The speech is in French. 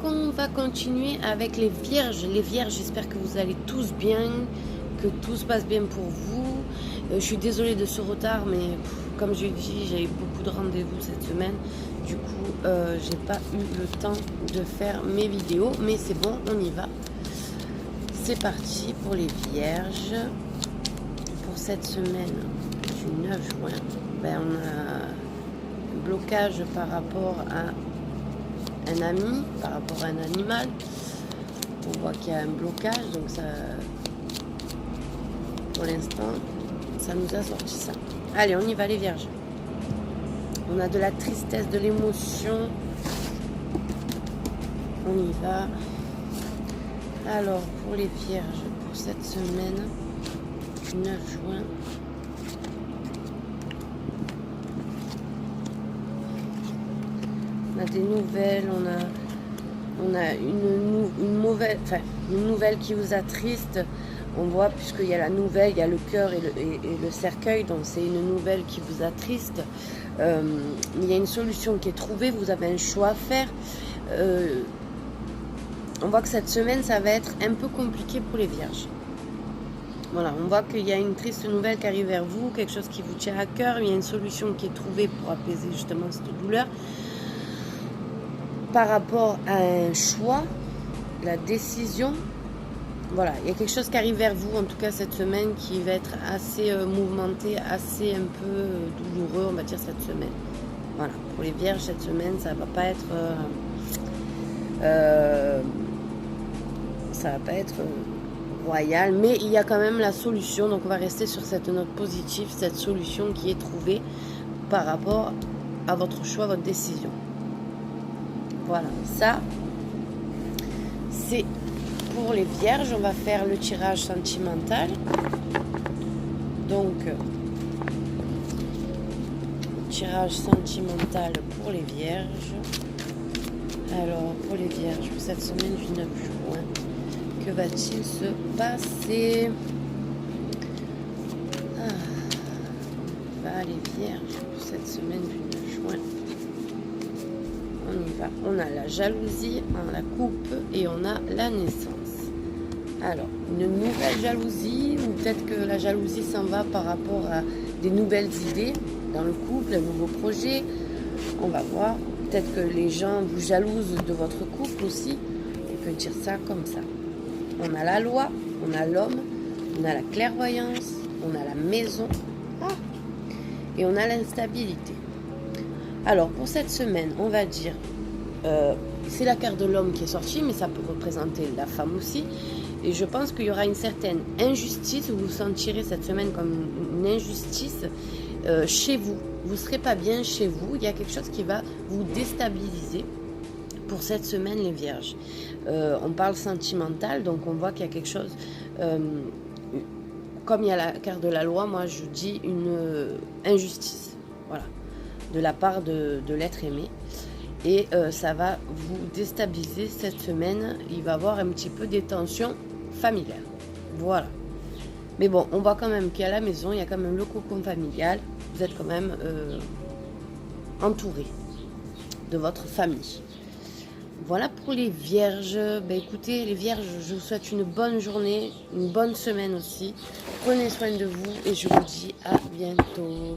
on va continuer avec les vierges. Les vierges, j'espère que vous allez tous bien, que tout se passe bien pour vous. Je suis désolée de ce retard, mais comme je l'ai dit, j'ai eu beaucoup de rendez-vous cette semaine. Du coup, j'ai pas eu le temps de faire mes vidéos, mais c'est bon, on y va. C'est parti pour les vierges. Pour cette semaine du 9 juin, ben, on a un blocage par rapport à un ami, par rapport à un animal. On voit qu'il y a un blocage, donc ça, pour l'instant, ça nous a sorti ça. Allez, on y va les vierges. On a de la tristesse, de l'émotion. On y va. Alors, pour les vierges, pour cette semaine du 9 juin, on a des nouvelles, on a une nouvelle qui vous attriste. On voit, puisqu'il y a la nouvelle, il y a le cœur et le cercueil, donc c'est une nouvelle qui vous attriste. Il y a une solution qui est trouvée, vous avez un choix à faire. On voit que cette semaine, ça va être un peu compliqué pour les vierges. Voilà, on voit qu'il y a une triste nouvelle qui arrive vers vous, quelque chose qui vous tient à cœur. Il y a une solution qui est trouvée pour apaiser justement cette douleur. Par rapport à un choix, la décision, voilà, il y a quelque chose qui arrive vers vous, en tout cas cette semaine, qui va être assez mouvementé, assez un peu douloureux, on va dire, cette semaine. Voilà, pour les vierges, cette semaine, ça va pas être... ça va pas être royal, mais il y a quand même la solution, donc on va rester sur cette note positive, cette solution qui est trouvée par rapport à votre choix, votre décision. Voilà, ça c'est pour les vierges. On va faire le tirage sentimental. Donc, tirage sentimental pour les vierges. Alors, pour les vierges, pour cette semaine du 9 juin, que va-t-il se passer? Les vierges, pour cette semaine du 9 juin. On y va. On a la jalousie, on a la coupe et on a la naissance. Alors, une nouvelle jalousie, ou peut-être que la jalousie s'en va par rapport à des nouvelles idées dans le couple, un nouveau projet. On va voir. Peut-être que les gens vous jalousent de votre couple aussi. On peut dire ça comme ça. On a la loi, on a l'homme, on a la clairvoyance, on a la maison. Et on a l'instabilité. Alors, pour cette semaine, on va dire, c'est la carte de l'homme qui est sortie, mais ça peut représenter la femme aussi. Et je pense qu'il y aura une certaine injustice, vous vous sentirez cette semaine comme une injustice chez vous. Vous ne serez pas bien chez vous. Il y a quelque chose qui va vous déstabiliser pour cette semaine, les vierges. On parle sentimental, donc on voit qu'il y a quelque chose... comme il y a la carte de la loi, moi je dis une injustice, voilà, de la part de l'être aimé. Et ça va vous déstabiliser cette semaine. Il va y avoir un petit peu des tensions familiales. Voilà. Mais bon, on voit quand même qu'il y a la maison, il y a quand même le cocon familial. Vous êtes quand même entouré de votre famille. Voilà pour les vierges. Ben écoutez, les vierges, je vous souhaite une bonne journée, une bonne semaine aussi. Prenez soin de vous et je vous dis à bientôt.